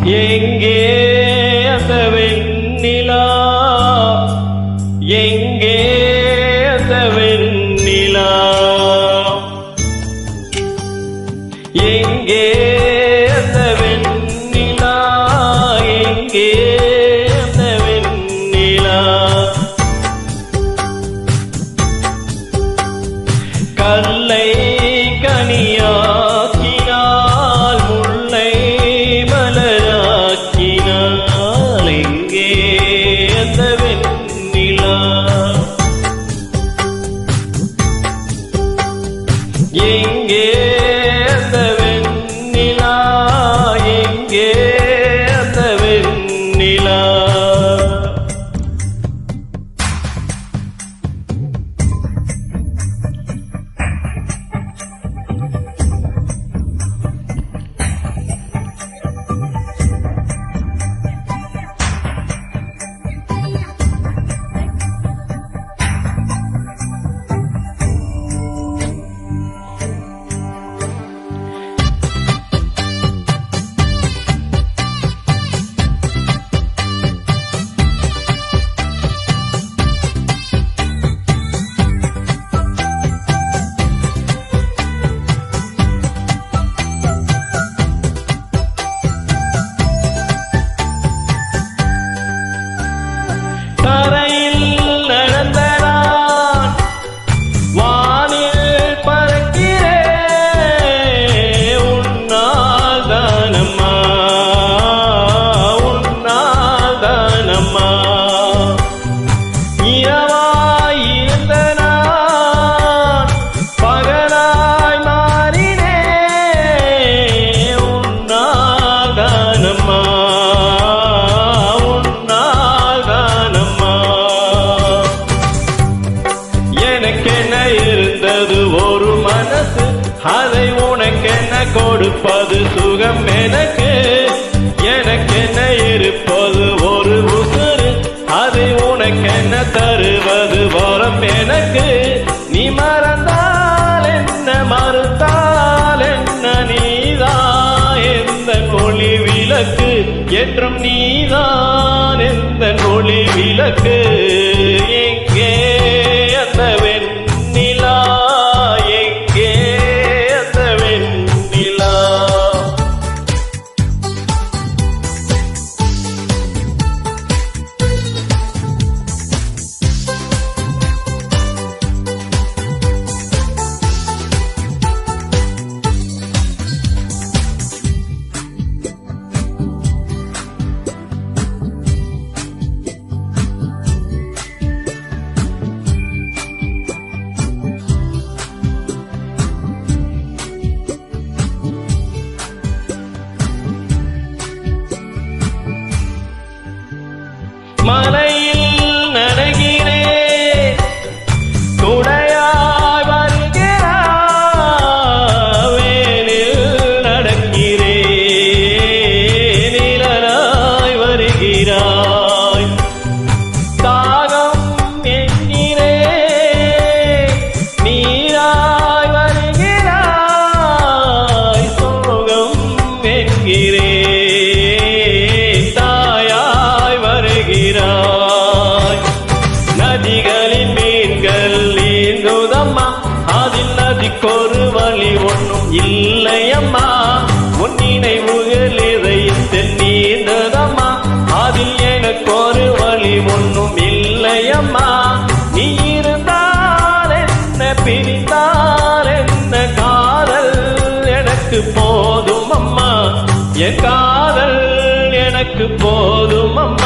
எங்கே அந்த வெண்ணிலா, எங்கே அந்த வெண்ணிலா, எங்கே அந்த வெண்ணிலா, எங்கே அந்த வெண்ணிலா. கல்லை கனியாக்கினாள், முல்லை மலராக்கினாள், எங்கே அந்த வெண்ணிலா, எங்கே அந்த வெண்ணிலா, எங்கே அந்த வெண்ணிலா. ஒரு மனசு அதை உனக்கென்ன கொடுப்பது சுகம் எனக்கு, எனக்கென்ன இருப்பது ஒரு உசுறு அதை உனக்கென்ன தருவது வரம் எனக்கு. நீ மறந்தால் என்ன மறுத்தால் என்ன, நீதான் எந்த ஒளி விளக்கு என்றும் நீதான் எந்த ஒளி விளக்கு. எங்கே அந்த வெண்ணிலா, எங்கே அந்த வெண்ணிலா. மலையில் நனைகிறேன், துணையாய் வருகிறாய், வேனில் நடக்கிறேன், நிழலாய் வருகிறாய். தாகம் என்கிறேன், நீராய் வருகிறாய், சோகம் என்கிறேன், தாயாய் வருகிறாய். நதிகளின் மீன்கள் நீந்துதம்மா, அதில் நதிக்கொரு வழி ஒன்றும் இல்லையம்மா, உன் நினைவுகள் இதயத்தில் நீந்ததம்மா, அதில் எனக்கு ஒரு வழி ஒன்றும் இல்லையம்மா. நீ இருந்தால் என்ன பிரிந்தால் என்ன, காதல் எனக்கு போதும் அம்மா, என் காதல் எனக்கு போதும் அம்மா.